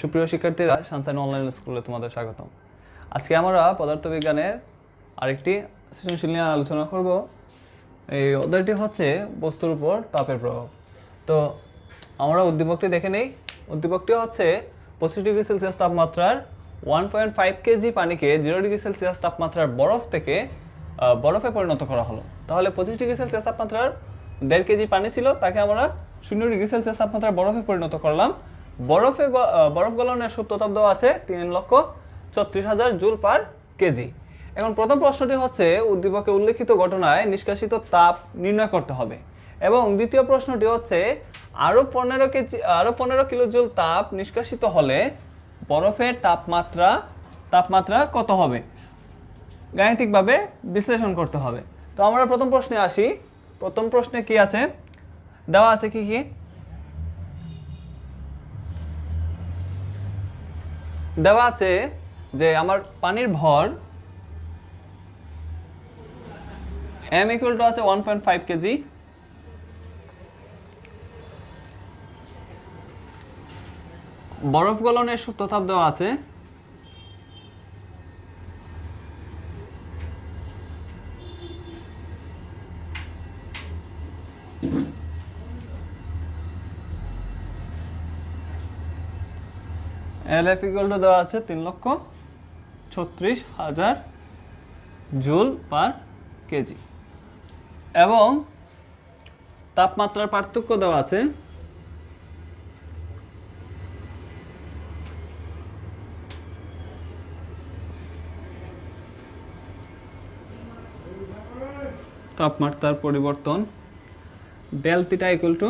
সুপ্রিয় শিক্ষার্থীরা, sunshine online স্কুলে তোমাদের স্বাগতম। আজকে আমরা পদার্থবিজ্ঞানের আরেকটি সৃজনশীল নিয়ে আলোচনা করব। এই অধ্যায়টি হচ্ছে বস্তুর উপর তাপের প্রভাব। তো আমরা উদ্দীপকটি দেখে নেই। উদ্দীপকটি হচ্ছে 25 ডিগ্রি সেলসিয়াস তাপমাত্রার 1.5 কেজি পানিকে 0 ডিগ্রি সেলসিয়াস তাপমাত্রার বরফ থেকে বরফে পরিণত করা হলো। তাহলে 25 ডিগ্রি সেলসিয়াস তাপমাত্রার 1.5 কেজি পানি ছিল, তাকে আমরা 0 ডিগ্রি সেলসিয়াস তাপমাত্রার বরফে পরিণত করলাম। বরফ গলনের সূত্র তাপ দেওয়া আছে 3,34,000 জুল পার কেজি। এখন প্রথম প্রশ্নটি হচ্ছে উদ্দীপকে উল্লেখিত ঘটনায় নিষ্কাশিত তাপ নির্ণয় করতে হবে, এবং দ্বিতীয় প্রশ্নটি হচ্ছে আরো 15 কিলোজুল তাপ নিষ্কাশিত হলে বরফের তাপমাত্রা কত হবে, গাণিতিকভাবে বিশ্লেষণ করতে হবে। তো আমরা প্রথম প্রশ্নে আসি। প্রথম প্রশ্নে কি আছে, দেওয়া আছে কি কি দেওয়া আছে যে আমার পানির ভর m ইকুয়াল টু আছে 1.5 কেজি, বরফ গলনের সূত্র তাপ দেওয়া আছে LF ইকুয়াল টু দেওয়া আছে 3,36,000 জুল পার কেজি, এবং তাপমাত্রার পার্থক্য দেওয়া আছে তাপমাত্রার পরিবর্তন ডেল থিটা ইকুয়াল টু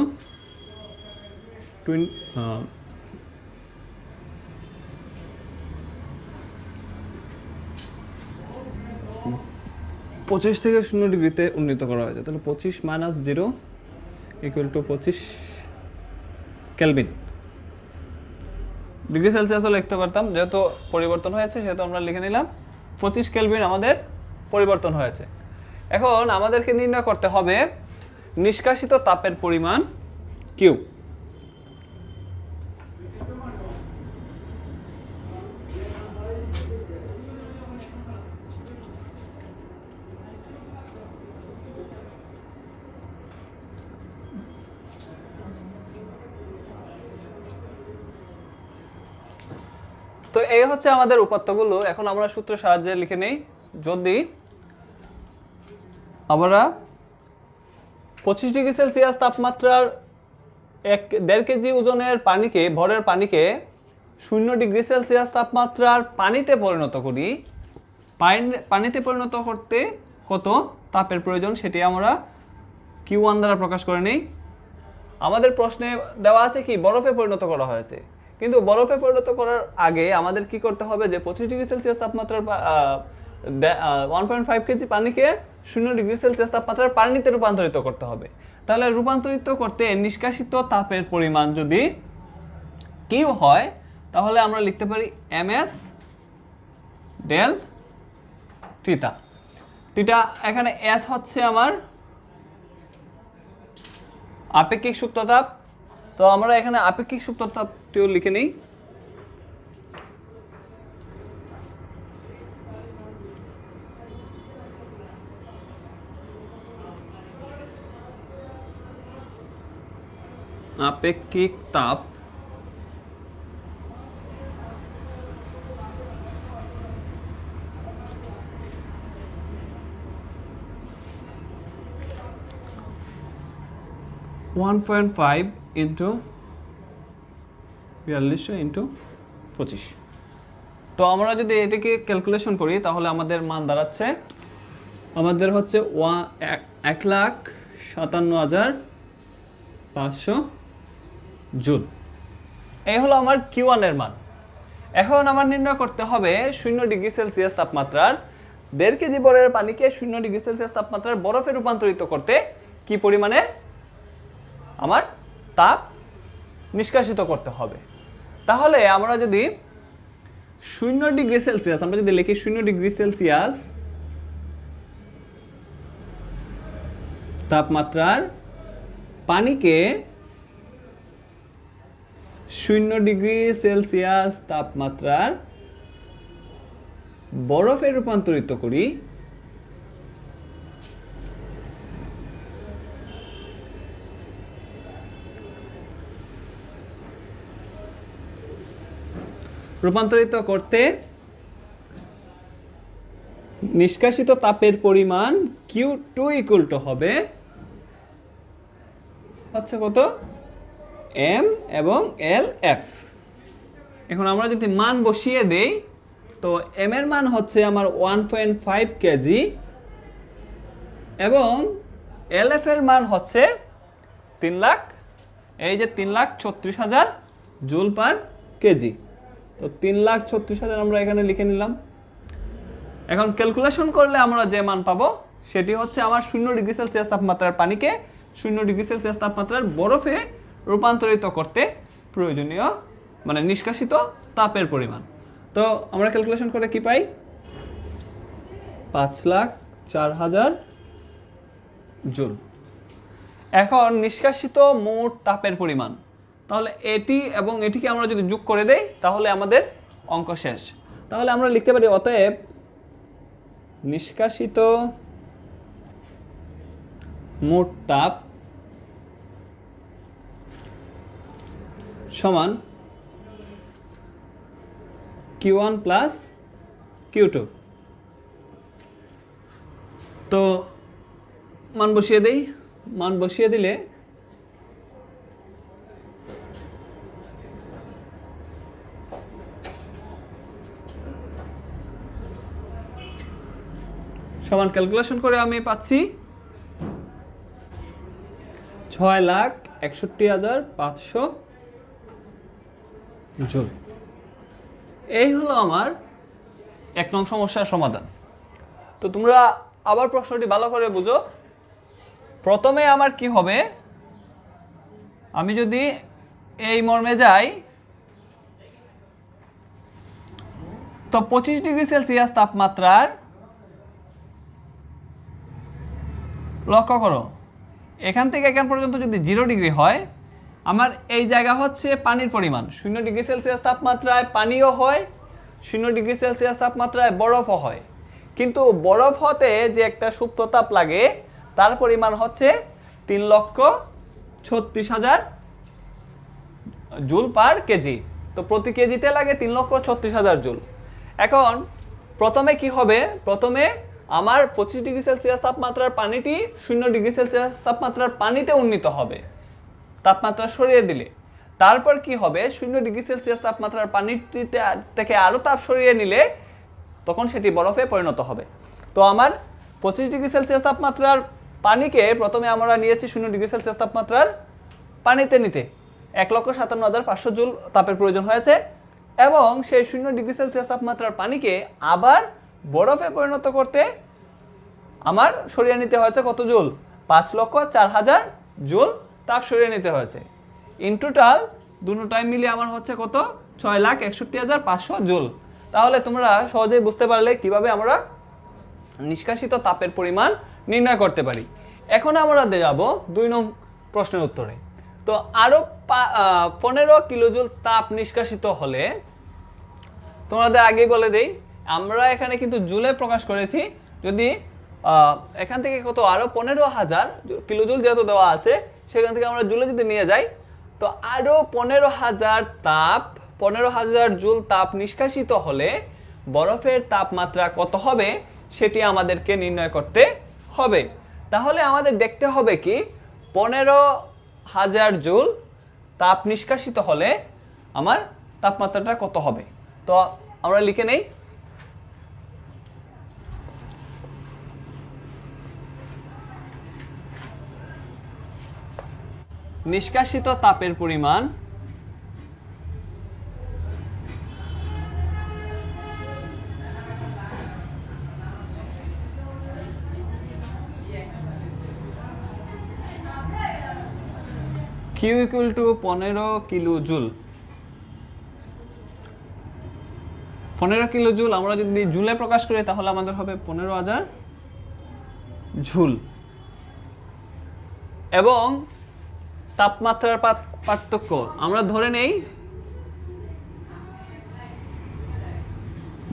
25 থেকে 0 ডিগ্রিতে উন্নীত করা হয়েছে। তাহলে 25 minus 0 equal to 25 kelvin. Degree সেলসিয়াসও লিখতে পারতাম, যেহেতু পরিবর্তন হয়েছে সেহেতু আমরা লিখে নিলাম 25 কেলভিন আমাদের পরিবর্তন হয়েছে। এখন আমাদেরকে নির্ণয় করতে হবে নিষ্কাশিত তাপের পরিমাণ কিউ। তো এই হচ্ছে আমাদের উপাত্তগুলো। এখন আমরা সূত্রের সাহায্যে লিখে নেই। যদি আমরা 25 ডিগ্রি সেলসিয়াস তাপমাত্রার 1.5 কেজি ওজনের ভরের পানিকে 0 ডিগ্রি সেলসিয়াস তাপমাত্রার পানিতে পরিণত করি, পানিতে পরিণত করতে কত তাপের প্রয়োজন সেটি আমরা Q1 দ্বারা প্রকাশ করে নেই। আমাদের প্রশ্নে দেওয়া আছে কি বরফে পরিণত করা হয়েছে, কিন্তু বরফে পরিণত করার আগে আমাদের কি করতে হবে যে 25 ডিগ্রি সেলসিয়াস তাপমাত্রার 1.5 কেজি পানিকে 0 ডিগ্রি সেলসিয়াস তাপমাত্রার পানিতে রূপান্তরিত করতে হবে। তাহলে রূপান্তরিত করতে নিষ্কাশিত তাপের পরিমাণ যদি কিউ হয়, তাহলে আমরা লিখতে পারি ms ডেল থিটা। থিটা এখানে s হচ্ছে আমার আপেক্ষিক সুপ্ত তাপ। তো আমরা এখানে আপেক্ষিক সুপ্ত তাপটিও লিখে নিই। আপেক্ষিক তাপ 1.5 ইন্টু 42 ইন্টু 25। তো আমরা যদি এটাকে ক্যালকুলেশন করি তাহলে আমাদের মান দাঁড়াচ্ছে, আমাদের হচ্ছে 1,57,500 জুল। এই হলো আমার Q1 এর মান। এখন আমার নির্ণয় করতে হবে 0 ডিগ্রি সেলসিয়াস তাপমাত্রার 1.5 কেজি বরফের পানিকে 0 ডিগ্রি সেলসিয়াস তাপমাত্রার বরফে রূপান্তরিত করতে কি পরিমাণে আমার তাপ নিষ্কাশিত করতে হবে। তাহলে আমরা যদি 0 ডিগ্রি সেলসিয়াস আমরা যদি লিখি 0 ডিগ্রি সেলসিয়াস তাপমাত্রার পানিকে 0°C তাপমাত্রার বরফে রূপান্তরিত করি, রূপান্তরিত করতে নিষ্কাশিত তাপের পরিমাণ Q2 ইকুয়াল টু হবে হচ্ছে কত, M এবং LF। এখন আমরা যদি মান বসিয়ে দেই, তো M এর মান হচ্ছে আমার 1.5 কেজি এবং LF এর মান হচ্ছে 3 লাখ, এই যে 3,36,000 জুল পার কেজি। তো 3,36,000 আমরা এখানে লিখে নিলাম। এখন ক্যালকুলেশন করলে আমরা যে মান পাবো সেটি হচ্ছে আমার 0°C তাপমাত্রার পানিকে 0°C তাপমাত্রার বরফে রূপান্তরিত করতে প্রয়োজনীয় মানে নিষ্কাশিত তাপের পরিমাণ। তো আমরা ক্যালকুলেশন করে কি পাই, 5,04,000 জুল। এখন নিষ্কাশিত মোট তাপের পরিমাণ, তাহলে এটি এবং এটিকে আমরা যদি যোগ করে দেই তাহলে আমাদের অঙ্ক শেষ। তাহলে আমরা লিখতে পারি অতএব নিষ্কাশিত মোট তাপ সমান Q1 প্লাস Q2। তো মান বসিয়ে দেই, মান বসিয়ে দিলে সমান ক্যালকুলেশন করে আমি পাচ্ছি 6,61,500 জুল। এই হলো আমার 1 নং সমস্যার সমাধান। তো তোমরা আবার প্রশ্নটি ভালো করে বুঝো। প্রথমে আমার কি হবে, আমি যদি এই মর্মে যাই তো 25°C তাপমাত্রার, লক্ষ্য করো এখান থেকে এখান পর্যন্ত যদি 0° হয়, আমার এই জায়গা হচ্ছে পানির পরিমাণ 0°C তাপমাত্রায় পানিও হয়, 0°C তাপমাত্রায় বরফও হয়। কিন্তু বরফ হতে যে একটা সুপ্ত তাপ লাগে তার পরিমাণ হচ্ছে 3,36,000 জুল পার কেজি। তো প্রতি কেজিতে লাগে 3,36,000 জুল। এখন প্রথমে কি হবে, প্রথমে আমার 25°C তাপমাত্রার পানিটি 0°C তাপমাত্রার পানিতে উন্নীত হবে তাপমাত্রা সরিয়ে দিলে। তারপর কি হবে, 0°C তাপমাত্রার পানিটিতে থেকে আরো তাপ সরিয়ে নিলে তখন সেটি বরফে পরিণত হবে। তো আমার 25°C তাপমাত্রার পানিকে প্রথমে আমরা নিয়েছি 0°C তাপমাত্রার পানিতে নিতে 1,57,500 জুল তাপের প্রয়োজন হয়েছে, এবং সেই 0°C তাপমাত্রার পানিকে আবার বরফে পরিণত করতে আমার সরিয়ে নিতে হয়েছে কত জুল, 5,04,000 জুল তাপ সরিয়ে নিতে হয়েছে। ইন টোটাল দুটোটাই মিলে আমার হচ্ছে কত, 6,61,500 জুল। তাহলে তোমরা সহজেই বুঝতে পারলে কিভাবে আমরা নিষ্কাশিত তাপের পরিমাণ নির্ণয় করতে পারি। এখন আমরা যাব 2 নং প্রশ্নের উত্তরে। তো আরো 15 কিলোজুল তাপ নিষ্কাশিত হলে, তোমাদের আগেই বলে দেই আমরা এখানে কিন্তু জুলে প্রকাশ করেছি, যদি এখান থেকে কত আরো 15,000 কিলোজুল যেহেতু দেওয়া আছে সেখান থেকে আমরা জুলে যদি নিয়ে যাই, তো আরো 15,000 জুল তাপ নিষ্কাশিত হলে বরফের তাপমাত্রা কত হবে সেটি আমাদেরকে নির্ণয় করতে হবে। তাহলে আমাদের দেখতে হবে কি 15,000 জুল তাপ নিষ্কাশিত হলে আমার তাপমাত্রাটা কত হবে। তো আমরা লিখে নেই, নিষ্কাশিত তাপের পরিমাণ Q equal to 15 kilojoule. 15 kilojoule আমরা যদি জুলে প্রকাশ করি তাহলে আমাদের হবে 15,000 জুল, এবং তাপমাত্রার পার্থক্য আমরা ধরে নেই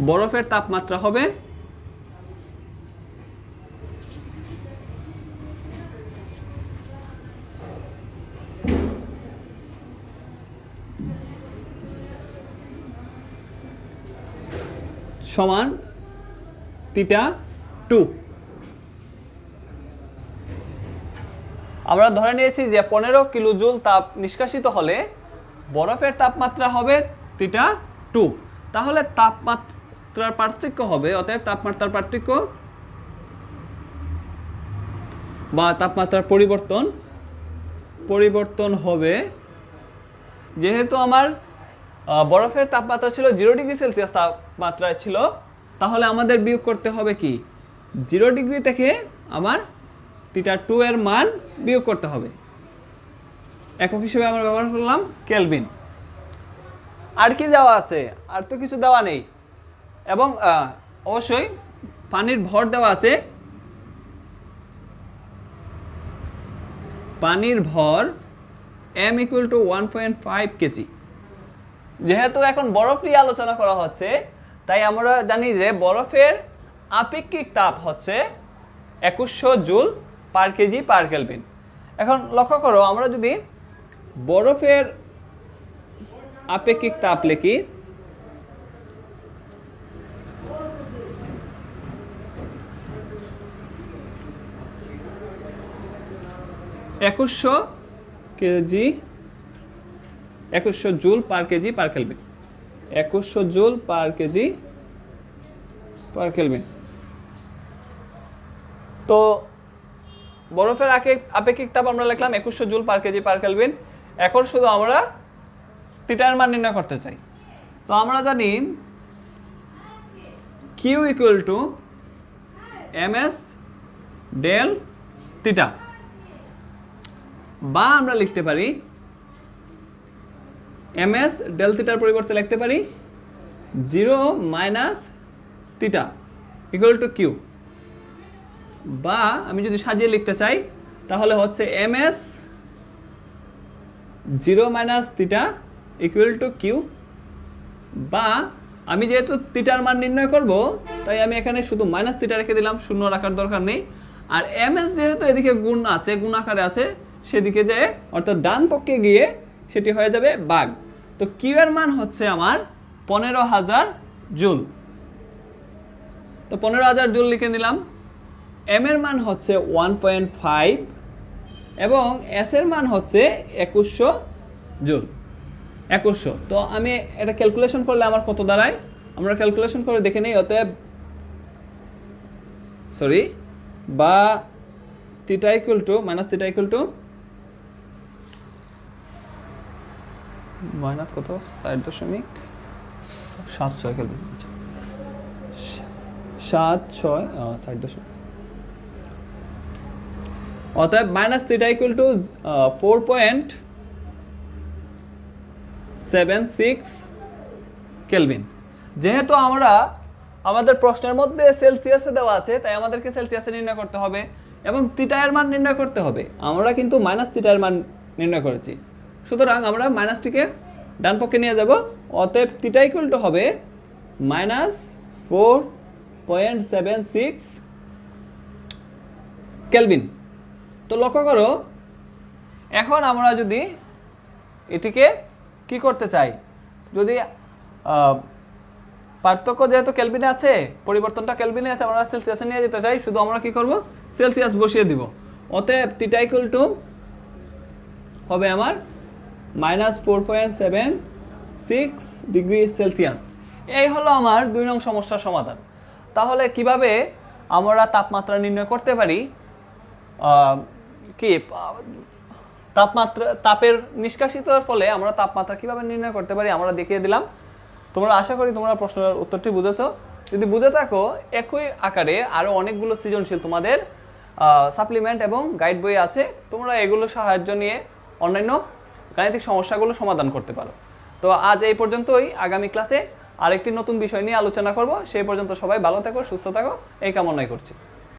বরফের তাপমাত্রা হবে সমান θ2। আমরা ধরে নিয়েছি যে 15 কিলো জুল তাপ নিষ্কাশিত হলে বরফের তাপমাত্রা হবে θ2। তাহলে তাপমাত্রার পার্থক্য হবে, অতএব তাপমাত্রার পার্থক্য বা তাপমাত্রার পরিবর্তন হবে, যেহেতু আমার বরফের তাপমাত্রা ছিল 0 ডিগ্রি সেলসিয়াস তাপমাত্রায় ছিল, তাহলে আমাদের বিয়োগ করতে হবে কি 0 ডিগ্রি থেকে আমার θ2 এর মান বিয়োগ করতে হবে। একক হিসেবে আমরা ব্যবহার করলাম কেলভিন। আর কি দেওয়া আছে? আর তো কিছু দেওয়া নেই। এবং অবশ্যই পানির ভর দেওয়া আছে। পানির ভর m = 1.5 কেজি। যেহেতু এখন বরফ নিয়ে আলোচনা করা হচ্ছে, তাই আমরা জানি যে বরফের আপেক্ষিক তাপ হচ্ছে 2100 joule per kg per kelvin. এখন লক্ষ্য করো, আমরা যদি বরফের আপেক্ষিক তাপ লিখি, একুশশো joule per kg per kelvin. 2100 joule per kg per kelvin. তো বরফের আপেক্ষিক তাপ আমরা লিখলাম 2100 joule per kg per kelvin. এখন শুধু আমরা থিটার মান নির্ণয় করতে চাই। তো আমরা জানি Q = ms ডেল থিটা, বা আমরা লিখতে পারি ms ডেল থিটার পরিবর্তে লিখতে পারি 0 - থিটা = Q, বা আমি যদি সাজিয়ে লিখতে চাই তাহলে হচ্ছে ms 0 - থিটা = Q, বা আমি যেহেতু থিটার মান নির্ণয় করব তাই আমি এখানে শুধু মাইনাস থিটা রেখে দিলাম, শূন্য রাখার দরকার নেই। আর ms যেহেতু এদিকে গুণ আছে, গুণ আকারে আছে, সেদিকে যায় অর্থাৎ ডান পক্ষে গিয়ে সেটি হয়ে যাবে ভাগ। তো Q এর মান হচ্ছে আমার 15000 জুল। তো 15000 জুল লিখে নিলাম। m এর মান হচ্ছে 1.5 এবং s এর মান হচ্ছে 2100 জুল। 2100। তো আমি এটা ক্যালকুলেশন করলে আমার কত দাঁড়ায় আমরা ক্যালকুলেশন করে দেখে নেই। অতএব বা থিটা মাইনাস থিটা মাইনাস কত 60.76 কেলভিন। 60.76। অতএব মাইনাস থিটা = 4.76 কেলভিন। যেহেতু আমাদের প্রশ্নের মধ্যে সেলসিয়াসে দেওয়া আছে, তাই আমাদেরকে সেলসিয়াসে নির্ণয় করতে হবে এবং থিটা এর মান নির্ণয় করতে হবে। আমরা কিন্তু মাইনাস থিটা এর মান নির্ণয় করেছি, সুতরাং আমরা মাইনাসটিকে ডান পক্ষে নিয়ে যাব। অতএব থিটা হবে -4.76 কেলভিন। তো লক্ষ্য করো, এখন আমরা যদি এটিকে কি করতে চাই, যদি পার্থক্য যেহেতু কেলভিনে আছে, পরিবর্তনটা কেলভিনে আছে, আমরা সেলসিয়াসে নিয়ে যেতে চাই, শুধু আমরা কি করব সেলসিয়াস বসিয়ে দিব। অতএব থিটা হবে আমার -4.76 ডিগ্রি সেলসিয়াস। এই হলো আমার 2 নং সমস্যার সমাধান। তাহলে কিভাবে আমরা তাপমাত্রা নির্ণয় করতে পারি, তাপের নিষ্কাশিতার ফলে আমরা তাপমাত্রা কিভাবে নির্ণয় করতে পারি আমরা দেখিয়ে দিলাম। তোমরা আশা করি তোমরা প্রশ্নের উত্তরটি বুঝেছো। যদি বুঝে থাকো, একই আকারে আরো অনেকগুলো সৃজনশীল তোমাদের সাপ্লিমেন্ট এবং গাইড বই আছে, তোমরা এগুলো সাহায্য নিয়ে অন্যান্য গাণিতিক সমস্যাগুলো সমাধান করতে পারো। তো আজ এই পর্যন্তই। আগামী ক্লাসে আরেকটি নতুন বিষয় নিয়ে আলোচনা করব। সেই পর্যন্ত সবাই ভালো থাকো, সুস্থ থাকো, এই কামনাই করছি।